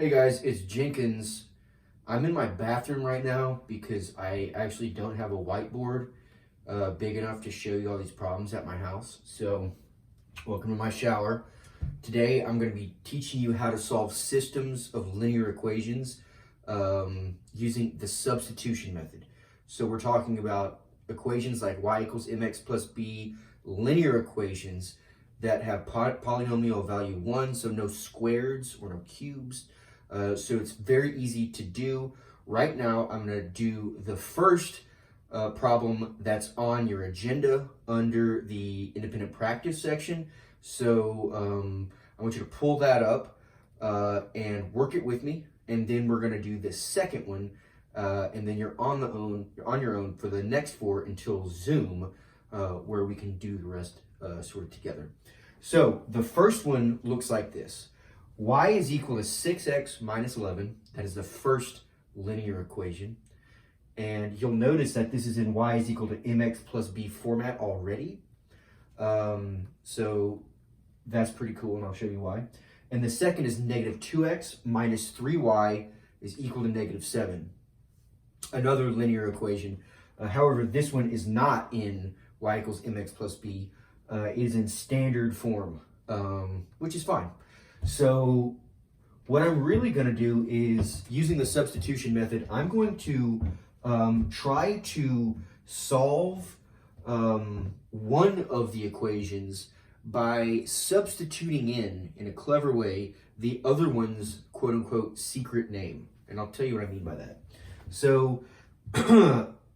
Hey guys, it's Jenkins. I'm in my bathroom right now because I actually don't have a whiteboard big enough to show you all these problems at my house. So, welcome to my shower. Today I'm going to be teaching you how to solve systems of linear equations using the substitution method. So we're talking about equations like y equals mx plus b, linear equations that have polynomial value 1, so no squareds or no cubes. So it's very easy to do. Right now, I'm going to do the first problem that's on your agenda under the independent practice section. So I want you to pull that up and work it with me. And then we're going to do the second one. And then you're on your own for the next 4 until Zoom, where we can do the rest sort of together. So the first one looks like this. Y is equal to 6x minus 11. That is the first linear equation. And you'll notice that this is in y is equal to mx plus b format already. So that's pretty cool, and I'll show you why. And the second is negative 2x minus 3y is equal to negative 7. Another linear equation. However, this one is not in y equals mx plus b. It is in standard form, which is fine. So what I'm really going to do is, using the substitution method, I'm going to try to solve one of the equations by substituting in a clever way, the other one's quote-unquote secret name. And I'll tell you what I mean by that. So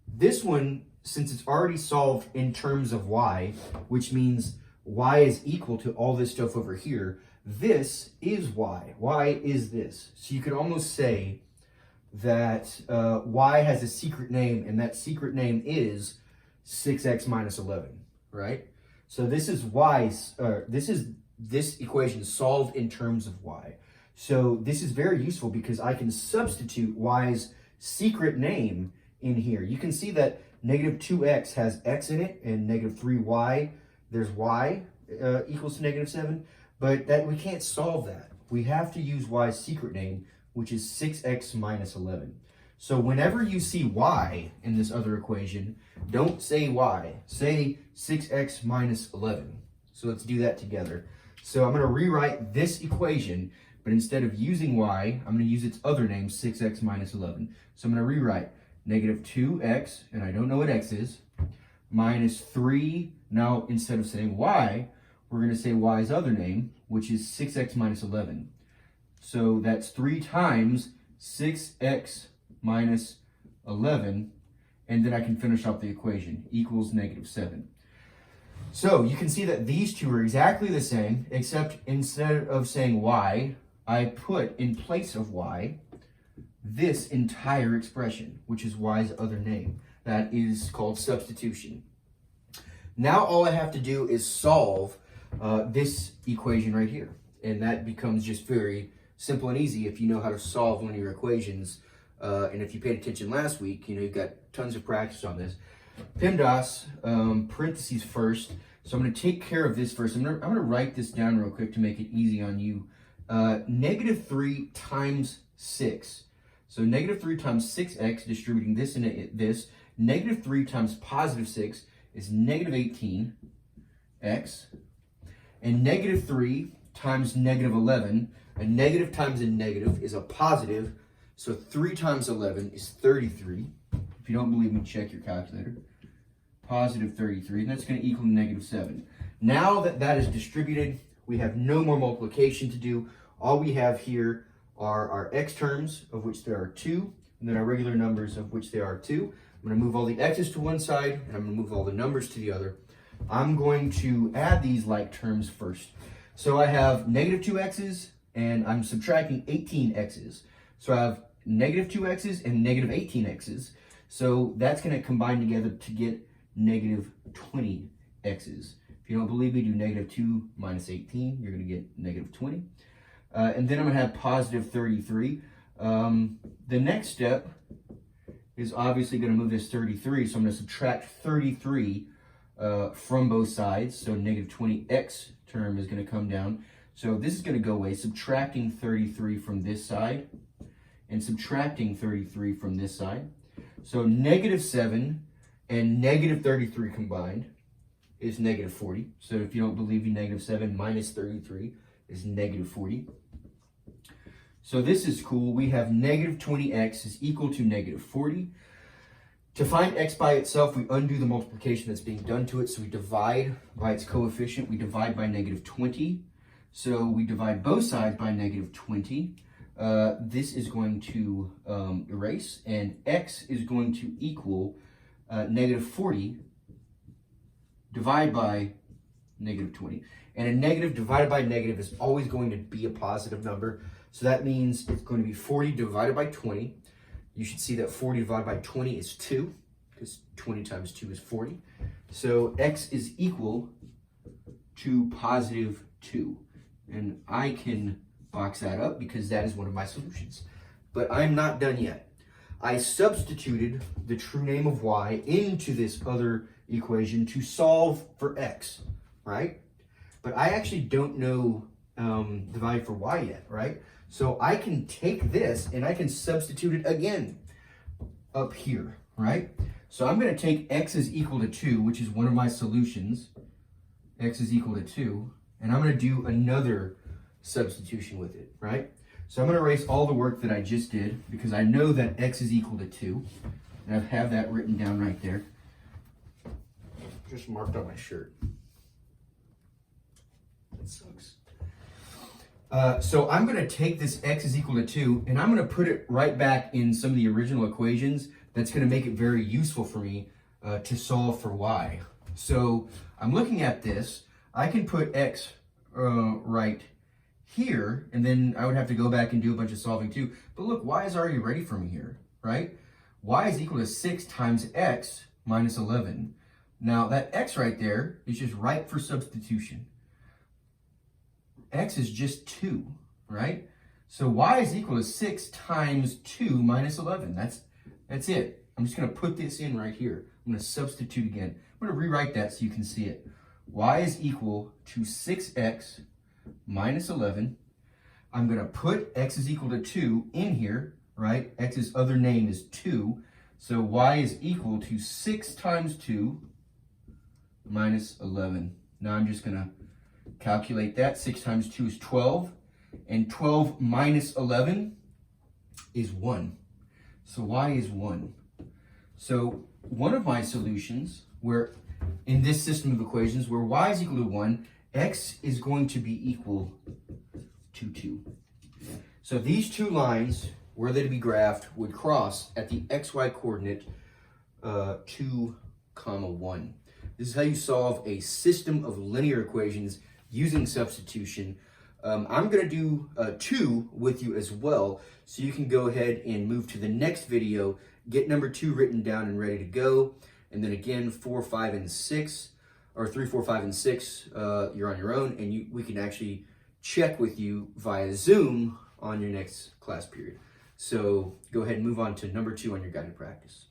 this one, since it's already solved in terms of y, which means y is equal to all this stuff over here, this is y. Y is this. So you could almost say that y has a secret name, and that secret name is 6x minus 11, right? So this is this equation solved in terms of y. So this is very useful because I can substitute y's secret name in here. You can see that negative 2x has x in it, and negative 3y, there's y equals to negative 7. But that we can't solve that. We have to use y's secret name, which is 6x minus 11. So whenever you see y in this other equation, don't say y. Say 6x minus 11. So let's do that together. So I'm going to rewrite this equation, but instead of using y, I'm going to use its other name, 6x minus 11. So I'm going to rewrite negative 2x, and I don't know what x is, minus 3. Now, instead of saying y, we're going to say y's other name, which is 6x minus 11. So that's 3 times 6x minus 11, and then I can finish off the equation, equals negative 7. So you can see that these two are exactly the same, except instead of saying y, I put in place of y this entire expression, which is y's other name. That is called substitution. Now all I have to do is solve this equation right here. And that becomes just very simple and easy if you know how to solve linear equations. And if you paid attention last week, you've got tons of practice on this. PEMDAS, parentheses first. So I'm going to take care of this first. I'm going to write this down real quick to make it easy on you. Negative 3 times 6. So negative 3 times 6x, distributing this into this. Negative 3 times positive 6 is negative 18x. And negative 3 times negative 11, a negative times a negative is a positive, so 3 times 11 is 33. If you don't believe me, check your calculator. Positive 33, and that's going to equal negative 7. Now that that is distributed, we have no more multiplication to do. All we have here are our x terms, of which there are 2, and then our regular numbers, of which there are 2. I'm going to move all the x's to one side, and I'm going to move all the numbers to the other. I'm going to add these like terms first. So I have negative 2x's, and I'm subtracting 18x's. So I have negative 2x's and negative 18x's. So that's going to combine together to get negative 20x's. If you don't believe me, do negative 2 minus 18. You're going to get negative 20. And then I'm going to have positive 33. The next step is obviously going to move this 33. So I'm going to subtract 33 from both sides. So negative 20x term is going to come down. So this is going to go away, subtracting 33 from this side and subtracting 33 from this side. So negative 7 and negative 33 combined is negative 40. So if you don't believe me, negative 7 minus 33 is negative 40. So this is cool. We have negative 20x is equal to negative 40. To find x by itself, we undo the multiplication that's being done to it. So we divide by its coefficient. We divide by negative 20. So we divide both sides by negative 20. This is going to erase, and x is going to equal negative 40 divided by negative 20. And a negative divided by negative is always going to be a positive number. So that means it's going to be 40 divided by 20. You should see that 40 divided by 20 is 2, because 20 times 2 is 40. So x is equal to positive 2. And I can box that up because that is one of my solutions. But I'm not done yet. I substituted the true name of y into this other equation to solve for x, right? But I actually don't know the value for y yet, right? So I can take this and I can substitute it again up here, right? So I'm going to take x is equal to 2, which is one of my solutions. X is equal to 2. And I'm going to do another substitution with it, right? So I'm going to erase all the work that I just did because I know that x is equal to 2. And I have that written down right there. Just marked on my shirt. That sucks. So I'm going to take this x is equal to 2 and I'm going to put it right back in some of the original equations. That's going to make it very useful for me to solve for y. So I'm looking at this. I can put x right here, and then I would have to go back and do a bunch of solving too. But look, y is already ready for me here, right? Y is equal to 6 times x minus 11. Now that x right there is just ripe for substitution. X is just 2, right? So y is equal to 6 times 2 minus 11. That's it. I'm just going to put this in right here. I'm going to substitute again. I'm going to rewrite that so you can see it. Y is equal to 6x minus 11. I'm going to put x is equal to 2 in here, right? X's other name is 2. So y is equal to 6 times 2 minus 11. Now I'm just going to calculate that. 6 times 2 is 12. And 12 minus 11 is 1. So y is 1. So one of my solutions where in this system of equations where y is equal to 1, x is going to be equal to 2. So these two lines, were they to be graphed, would cross at the xy coordinate 2, 1. This is how you solve a system of linear equations using substitution. I'm going to do 2 with you as well, so you can go ahead and move to the next video, get number 2 written down and ready to go. And then again, 4, 5, and 6, or 3, 4, 5, and 6, you're on your own, and we can actually check with you via Zoom on your next class period. So go ahead and move on to number 2 on your guided practice.